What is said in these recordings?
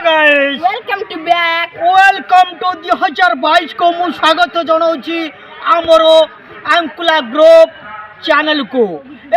guys, Welcome to back. welcome to 2022 को मु स्वागत जनाउछि हमरो अंकुला ग्रुप चैनल को।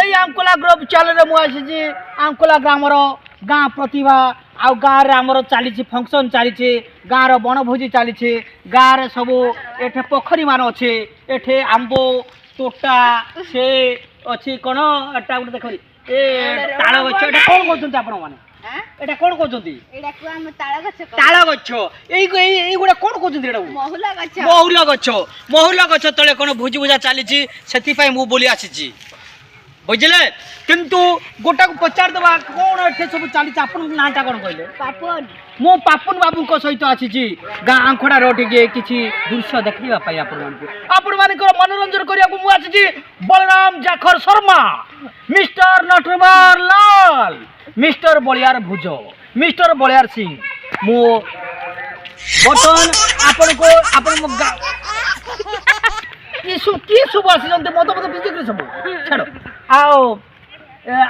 एई अंकुला ग्रुप चैनल रे मु आछि अंकुला ग्रामर गाँ प्रतिभा आ गाँ रे हमरो चली फंक्शन चली गाँ रो बनभोजी चली गाँ रे सब एठे पोखरी मान अच्छे एठे आंबो तोटा से अच्छी कोन एटा गुटे देखो ए ताଳ गछ एटा कोन कहउछन्ती आपण माने एटा कोन कहउछन्ती एटा को हम ताଳ गछ एई गुडा कोन कहउछन्ती एटा महुला गछ तळे कोन भुजी भुजा चली सेति पई मु बोली आछि बुझले किंतु गोटा को पचार दबा कोन एठे सब चली आपण नाटा कोन कहले पापन मो पापन बाबू को सहित आछि गाँ आंखड़ा रोटी के किछि दृश्य देखिबा पई आपण माने को मनोरंजन करिया को मु आछि बलराम जाखर शर्मा मिस्टर नटवर लाल मिस्टर बलियार भुज मिस्टर बलियार सिंह मो बटन आपण ये सब आसी जंते मत बिजली सब छाड़ो आओ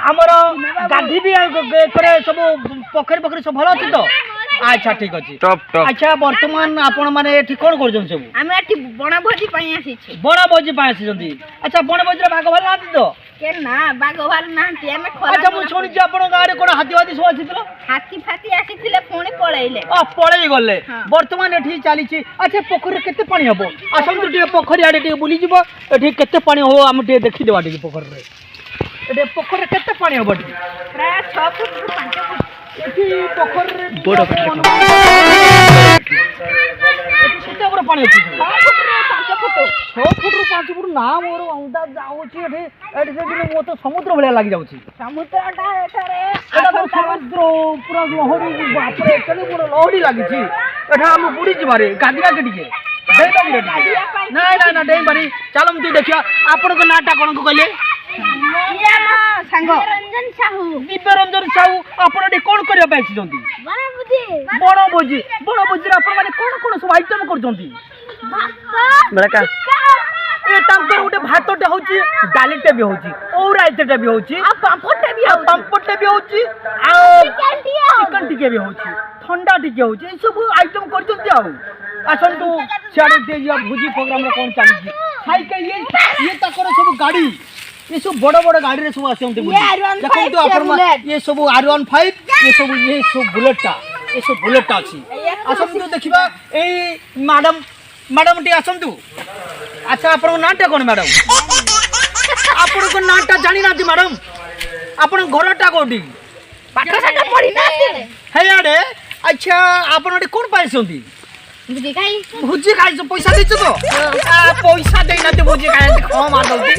आमर गाधी भी करे सब पोखरी सब भल अच्छी तो अच्छा ठीक अच्छे अच्छा बर्तमान आपण माने एठी कोन करजन सब हमें एठी बनभोजी पई आसी छी बनभोजी पई आसी जंती अच्छा बनभोजी रे भाग भल नाती तो के ना बाग भार नांती हमें खरा अच्छा मु सुनि जे आपण गाँ रे कोन हाथी सब आसी हाथी फाती आसीथिले फोन पळैले पळै गले बर्तमान एठी चली छी अच्छा पोखरी केते पानी हबो आसंतु टे पोखरी आडे टे बुली जीवो एठी केते पानी हो हम टे देखि देबा टे पोखरी रे एटे पोखरी केते पानी हबो प्राय 6 फुट रु 5 फुट एठी पोखरी रे बड़ केते बड़ पानी अछि 6 फुट रु 5 फुट ना मोर अंदाज जाउछि एठी देखिन मो तो समुद्र भलिया लागि जाउछि समुद्रटा एठारे एटा तो समुद्र पूरा लहरी बाप रे एतले बड़ लहरी लागिछि एठा हम बुडी जिबारे गादिया केटिके ना डेई बारी चलम तू देखिया आपण को नाटा कोन को कहले दिव्यरंजन साहू आपण कोन करिया पाइछि जंती बनभोजी रे आपण माने कोन सब आइटम कर जंती बड़का ए तांकर उठे भातटे होची डालीटे भी होची और आइतेटे भी होची आ पांपड़टे भी होची आ चिकन टिके भी होची ठंडा टिके होची ए सब आइटम कर जंती आ आसंतु सियाड़े ते या भोजी प्रोग्राम रे कोन चली खाई के ये तकर सब गाड़ी ये सब बड़ गाड़ी रे सब आसे देखो तो अपन ये सब R15 ये सब बुलेटटा अछि आसंतु देखिबा ए मैडम टी आसंतु अच्छा आपण नाटा कोन मैडम आपण को नाटा जानि नाती मैडम आपण घरटा कोठी पाठा साटा पड़ी ना हे आडे अच्छा आपण कोन पाइसंती भुजी खाई पैसा देछ तो पैसा दे ना भुजी खाई खो मार दउती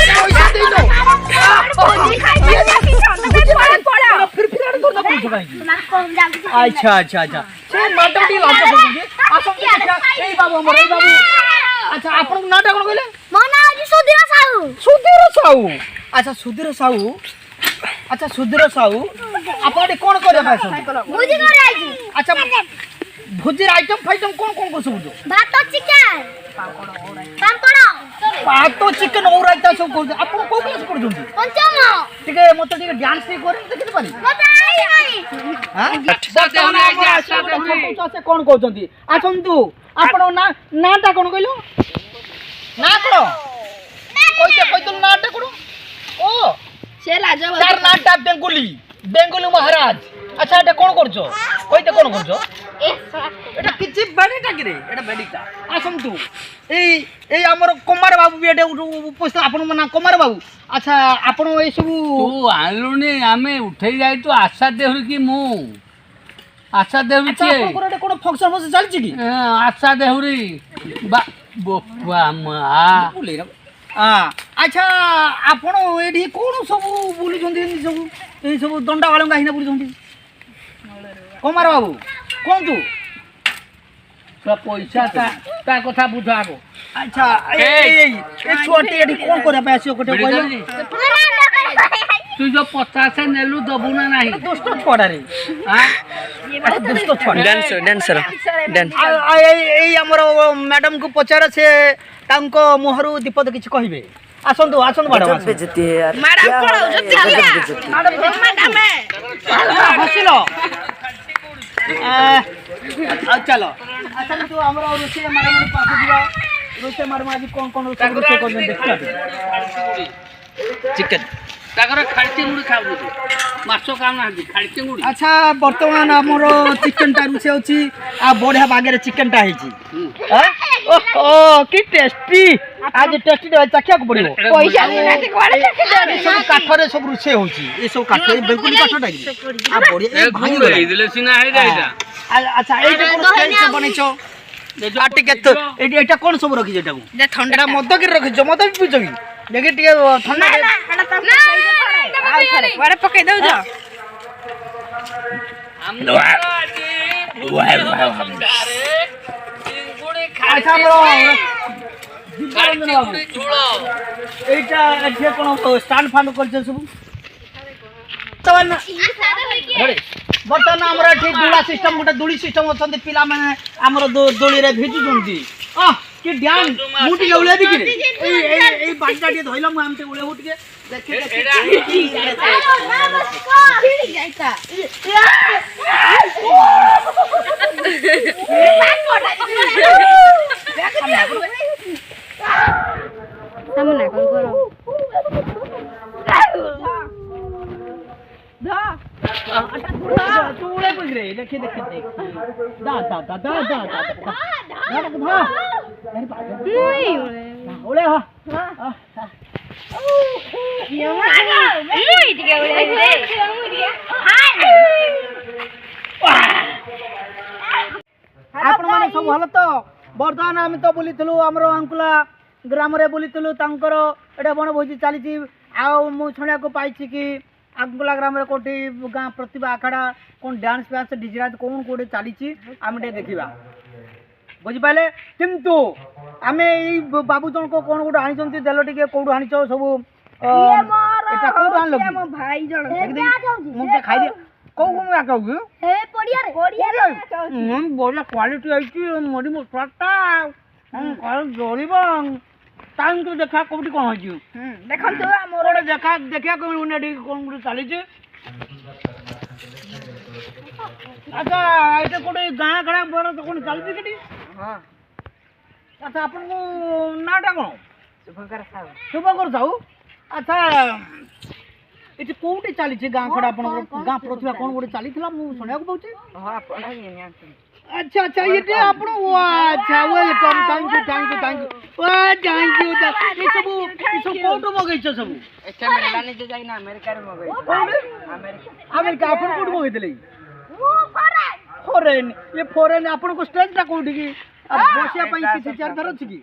पैसा दे दो भुजी खाई फिर आड़ करना पैसा खाई अच्छा से माटा टी लाज करदी आसो अच्छा ए बाबू अच्छा आपण नाटा कोन कहले मो ना आज सुधीर साहू अच्छा सुधीर साहू आपण कोन करे पैसा भुजी करे आइजी अच्छा भुजी आइटम फाइटम कोन सब भात चिकन पातो चिकन और आइता सब कर आपण को क्लास कर जंती पंचम ठीक है मत ठीक डांस नहीं करे देखि पानी हां से कोन कहउ जंती आसंतु आपण नाटा कोन कहलो ना करो कोइते नाटा करो ओ से लाजो तार नाटा बेंगोली महाराज अच्छा एटा कोन करछो कोइते कोन करछो एटा किछि बेडीटा कि रे एटा बेडीटा आसंतु ए हमर कुमार बाबू भी एटा उपस्थित आपण मना कुमार बाबू अच्छा आपण ए सब तू आलुनी आमे उठै जाई तो आशा देहु कि मु आशा देहु के आपण एटा कोन फंक्शन मस चलछि कि आशा देहुरी बा बोपा मा अच्छा आपण एठी कोन सब बुली जंदी सब ए सब दंडा वाला गाहिना बुली जंदी कुमार बाबू कोन तू पैसा ता कथा बुझाबो अच्छा ए छोटी एठी कोन करे पैसे कोटे कहले तू जो 50 नेलु दबु ना नाही दोस्त छोड़ा रे हां दोस्त छोड़ा डांसर ए हमर मैडम को पचार से तांको मोहरु दीपद किछ कहिबे आसंतु मैडम बेइज्जती है यार मैडम पढ़ो जति मैडम हसिलो चलो अच्छा तो हमरो रोसे मारे मारे पास दिवा रोसे मारे मारे कौन कौन रोसे कर देखा चिकन ताकर खाड़ी मुड़ी खाऊ माछ खाऊ ना खाड़ी मुड़ी अच्छा वर्तमान हमरो चिकन टा रुसे होची आ बढ़िया बागे रे चिकन टा हेची ओहो की टेस्टी आज टेस्टी चखिया को पड़िबो पैसा देना से कोड़े सब काठरे सब रुसे होची ए सब काठ बिल्कुल काठ डागी आ बढ़िया ए भाई भाई दिले सिना है जाइदा अच्छा एटा कोन स्टेज से बनेछो आटी के तो एटा कोन सब रखी जेटा को एटा मद के रखिछो मद भी पिछो की देखि टिके ठंडा एटा तो कोड़े पके दउ जा अच्छा हमरो खाड़ी झोलो एटा जे कोन स्टैंड फांड करछे सब तवन बर्तमान हमरा ठीक दुला सिस्टम गोटे दुली सिस्टम अछंती पिला माने हमरो दोली रे भेजु जंती कि ध्यान मुटी उले दिखि रे ए बांटा टे धइला मु हमते उले उठ के देखि जाइता सामने कौन करो तू उले कुछ रे देखि देखि देख दा नहीं उले हा आपण माने सब हल तो बर्तमान आम तो बुलीलु आमर अंकुला ग्राम रे बुलीलु तांकर एटा बण भोजी चली आ मु शुणा को पाई कि अंकुला ग्राम रे कोठी गाँ प्रतिभा आखड़ा कौन डांस फैंस डिजिराज कौन कोटे चली आम देखा बुझिपारे किंतु आम यही बाबू जन को कौन गोटे आनी देल टे कौटू आनी सब भाई मुझे खाई कौ कहूँ बढ़िया क्वालिटी आई मरी मसलाटा जरिब टाइम तो देखा कौटी कौन हो देखो देखा देखा कौन गोटे चली अच्छा ये कौटे गाँ खड़ा बड़ा तो कौन चलती कि अच्छा आपन को नाटा कौन शुभकर साहू अच्छा ये कौटी चली गाँ खड़ा आप गाँ प्रतिभा कौन गोटे चली मुझे पाऊँ अच्छा अच्छा ये आप अच्छा welcome thank you thank you thank you thank you सब कौटू मगैछ सब अमेरिका आप मगैले फॉरेन ये फॉरेन आपन को स्टेज टा कोठी की बसिया पई किसी चार धर अछि की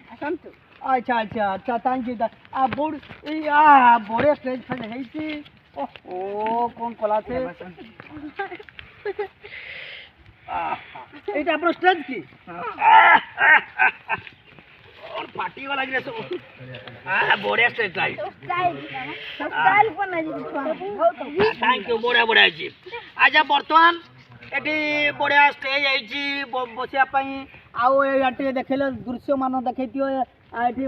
अच्छा अच्छा अच्छा थैंक यू आ बोर्ड ए आ बड़े स्टेज फंड है छी ओहो कौन कला से एटा आपन स्टेज की और पार्टी वाला गिरे सब बड़े स्टेज लाई स्टाइल बना जी थैंक यू बड़ा बड़ा जी आजा वर्तमान एटी बढ़िया स्टेज आई बसिया आउ ये देखेले दृश्य मान देखो ये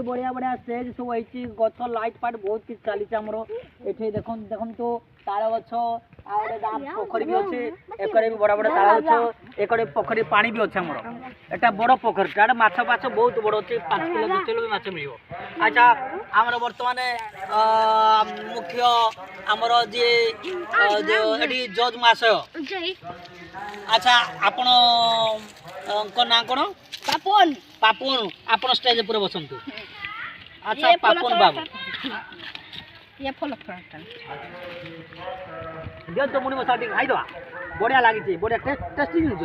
बढ़िया बढ़िया स्टेज सब आई गछ लाइट फाइट बहुत किसी चली ये देखो तो ताल गछ आगे पोखरी भी अच्छे एक बड़ा बड़ा ताल गछ एक पोखरी पानी भी अच्छे आमर एटा बड़ पोखरी टाइम माछ पाछ बहुत बड़ अच्छे 5 किलो 2 किलो भी माछ मिल अच्छा आमर बर्तमान मुख्य आमर जी जो जज महाशय अच्छा आपण ना कौन पापन पापुन आपण स्टेज पूरा बसंतु अच्छा पापुन बाबू ये फल फ्रंट दियो तो मुनि मसाला खाई दवा बढ़िया लागी बढ़िया टेस्टी जिनिस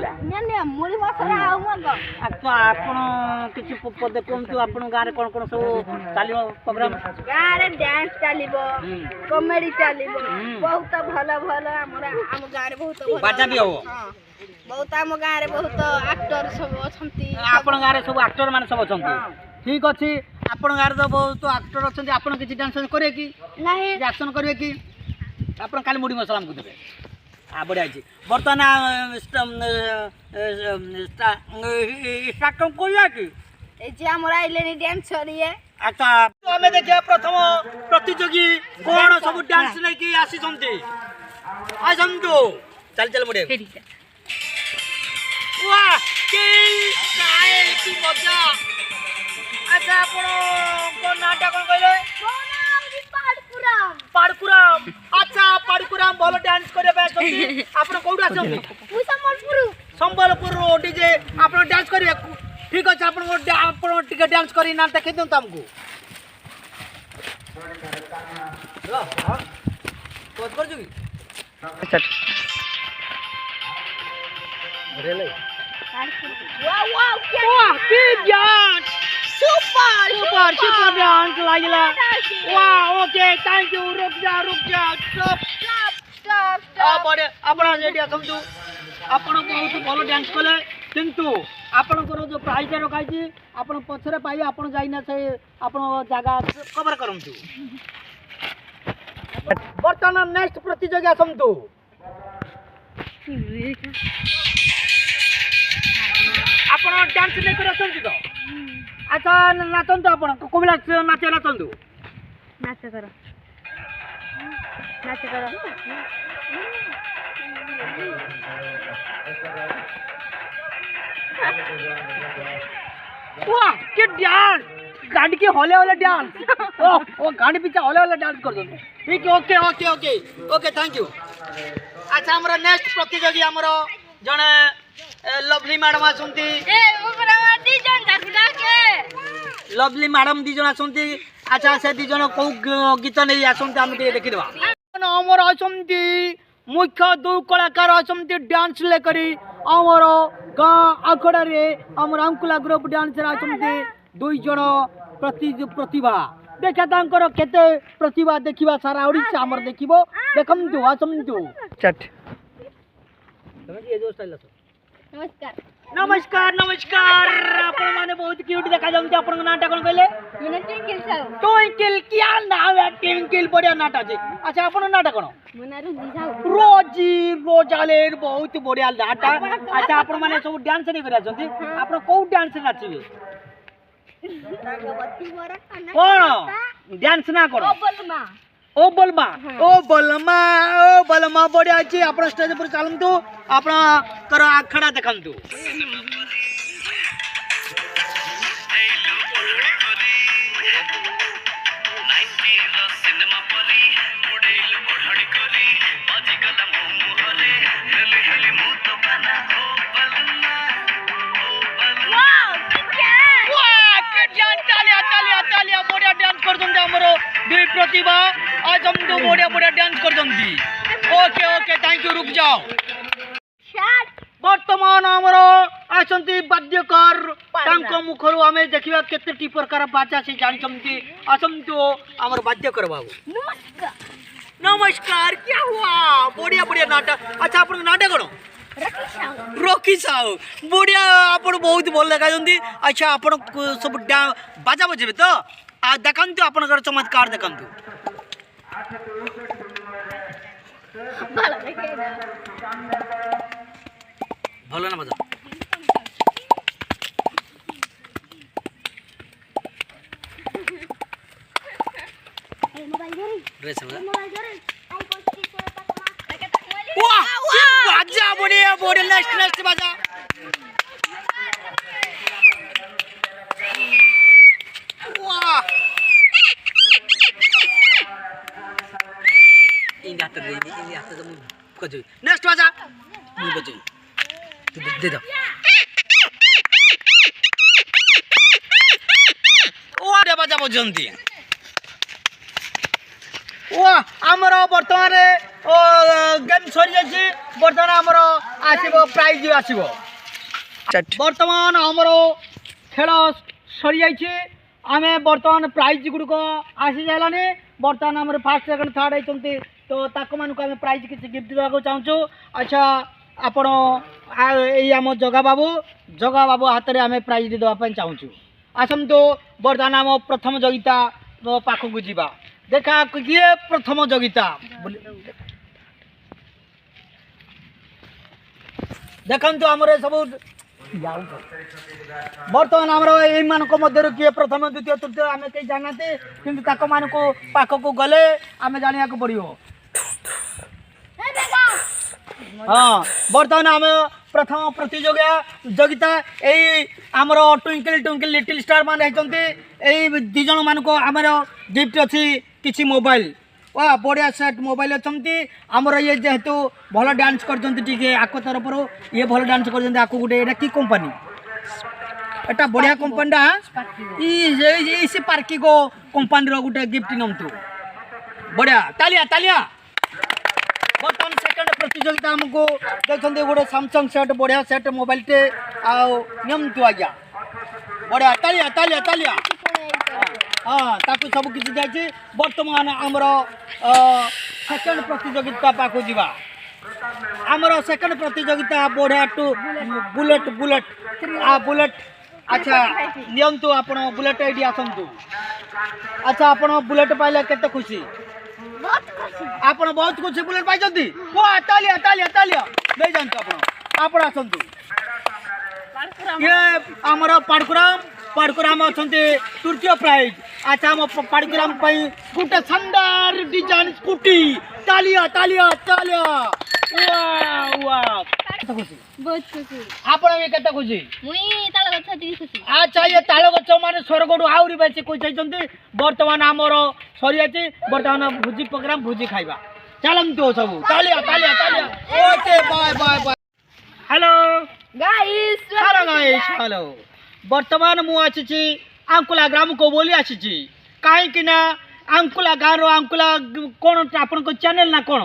मुड़ी मसला आउ मग अच्छा आपण किछि पद कोंतु आपण गारे कोन कोन सब चालिबो प्रोग्राम गारे डांस चालिबो कॉमेडी चालिबो बहुत भलो भलो हम गारे बहुत भलो बाजा भी हो बहुत आम गाँव बहुत एक्टर सब अच्छी आपण गाँव सब एक्टर मान सब अच्छा ठीक अच्छे आपण गाँव तो बहुत एक्टर अच्छा आप किसी डांस करेंगे कि नहीं एक्शन करेंगे कि आप खाली मुड़ी मसला को देवे बढ़िया अच्छी बर्तमान स्टार्ट करा कि डांस करिए अच्छा तो हमें देखिए प्रथम प्रतियोगी कौन सब डांस नहीं आसी आसतु चल चल मुड़े কি স্টাইল কি মজা আচ্ছা আপন কোন নাটা কোন কইলে পাড়কুরাম আচ্ছা পাড়কুরাম ভালো ডান্স করে বেসନ୍ତି আপন কোউডা আছନ୍ତି সম্বলপুর ডিজে আপন ডান্স করিবে ঠিক আছে আপন টিকে ডান্স করি না দেখে দিন আমকু কোত कर जुगी अच्छा अरे ले वाह की डांस सुपर डांस लागला वाह ओके थैंक यू रुक जा स्टॉप बड़े आपण रेडी समझू आपण बहुत भलो डांस कले किंतु आपणकर जो प्राइज रखाई आपण पछरे पाइबे आपण जाइना से आपण जगह कवर करंतु बर्तमान नेक्स्ट प्रतियोगी आसंतु आपण डांस नहीं कर आसंतु तो अच्छा नाचंतु आपण कोबिला नाच नाचंतु नाच करो वाह के डांस गाड़ी के होले होले डांस ओ गाड़ी पीछे होले होले डांस कर दो ठीक है okay okay okay okay thank you अच्छा हमरा नेक्स्ट प्रतियोगी हमरा जने लवली मैडम आसंती ए ओकरा दी जन डाकुला के लवली मैडम दी जन आसंती अच्छा से दी जन को गीत नहीं आसंती हम ते देखि देबा हमर आसंती मुख्य दो कलाकार आसंती डांस ले करी हमर गां आखड़ा रे हमर अंकुला ग्रुप डांसर आसंती दुई जन प्रतिभा देखा तांकर केते प्रतिभा देखिबा सारा ओडिसा हमर देखिबो देखमतु आसमतु चट तमे ये जो स्टाइल आसो नमस्कार नमस्कार आपण माने बहुत क्यूट देखा जाउते आपण नाटक कोन कहले मने ट्विंकल साहब ट्विंकल क्या नाम है ट्विंकल बढ़िया नाटक जे अच्छा आपण नाटक कोन मने रुजी साहब रोजी रोजालेन बहुत बढ़िया नाटक अच्छा आपण माने सब डांस नहीं करा छथि आपण को डांस नाचिबे कौन डांस ना करो ओ बलमा बढ़िया अच्छी अपना स्टेज पर चलतु अपना करो आखड़ा देखंतु बढ़िया डांस कर दुई प्रतिभा आज हम तो बढ़िया डांस कर ओके ओके थैंक यू रुक जाओ वर्तमान आमर आसंती वाद्यकर तांको मुखरु आमे देखिबा केते टी प्रकार बाजा से जानिसंती आसंतो आमर वाद्यकर बाबू नमस्कार क्या हुआ बढ़िया नाटक अच्छा अपन नाटक करो रॉकी साहू बढ़िया आपण बहुत भल लगा अच्छा आपण सब बाजा बजेबे तो आ देखंतु आपनकर चमत्कार देखंतु भलो ना बजा ड्रेस वाह बाजा बढ़िया नेक्स्ट बाजा वाह नेक्स्ट बाजा मुझे बजाई तू दे दो ओरे बाजा बजंती वाह आमर बर्तमान गेम सरी जाइए बर्तमान आमर आसीबो प्राइज आसीबो बर्तमान आमर खेल सरी जाइए आमे बर्तमान प्राइज गुड़क आसी जालानी बर्तमान आमर फर्स्ट सेकंड थर्ड होती तो ताको मानक आमे प्राइज किसी गिफ्ट देवाक चाहूँ अच्छा आपण आम जगा बाबू हाथ में आमे प्राइज देवाई चाहूँ आसतु बर्तमान आम प्रथम जोगिता पाखक जावा देखा किए प्रथम जोगिता देखु आमर सब बर्तमान आमर मध्य किए प्रथम द्वितीय तृतीय आम कहीं जाना कि पाखक गले आम जाना पड़ो हाँ बर्तमान आम प्रथम प्रतियोगिता यही आमर ट्विंकल ट्विंकल लिटिल स्टार मान यही दिज मान को आमर गिफ्ट अच्छी किसी मोबाइल वाह बढ़िया सेट मोबाइल अच्छी आमर ये जेहेतु भल डांस कर आको तरफ ये भल डांस कर आको गोटे यहाँ कि कंपनी एटा बढ़िया कंपनी से पार्की को कंपनी गोटे गिफ्ट नमतु बढ़िया तालिया तालिया बर्तमान सेकंड प्रतियोगिता हमको देखते गोटे सैमसंग सेट बढ़िया सेट मोबाइल टे आमतु आज्ञा बढ़िया तालिया तालिया तालिया हाँ ताकू सब किसी जाइए बर्तमान आमर सेकंड प्रतियोगिता पाक जावा आमर सेकंड प्रतियोगिता बढ़िया टू बुलेट बुलेट बुलेट अच्छा नियंतु आपण बुलेट एडी आसंतु अच्छा आपण बुलेट पाइले केते खुशी आपण बहुत खुशी बुलेट पाई जंती वाह तालिया तालिया तालिया ले जानतो आपण आसंतु ये हमर पाड़कुराम अछंती तृतीय प्राइज अच्छा हम पाड़कुराम पई गुटे शानदार डिजाइन स्कूटी तालिया तालिया तालिया वाह वाह खुशी बहुत खुशी आपण भी केते खुशी मुई ताल गछ दी खुशी अच्छा ये ताल गछ माने स्वर्गडु आउरी बेसी कोइ जाइछंती वर्तमान हमर सरी आछि वर्तमान भुजी प्रोग्राम भुजी खाइबा चलम तो सब तालिया तालिया तालिया okay bye bye bye hello guys hello वर्तमान मु आछि अंकुला ग्राम को बोली आछि काहे कि ना अंकुला गारो अंकुला कोन आपन को चैनल ना कोन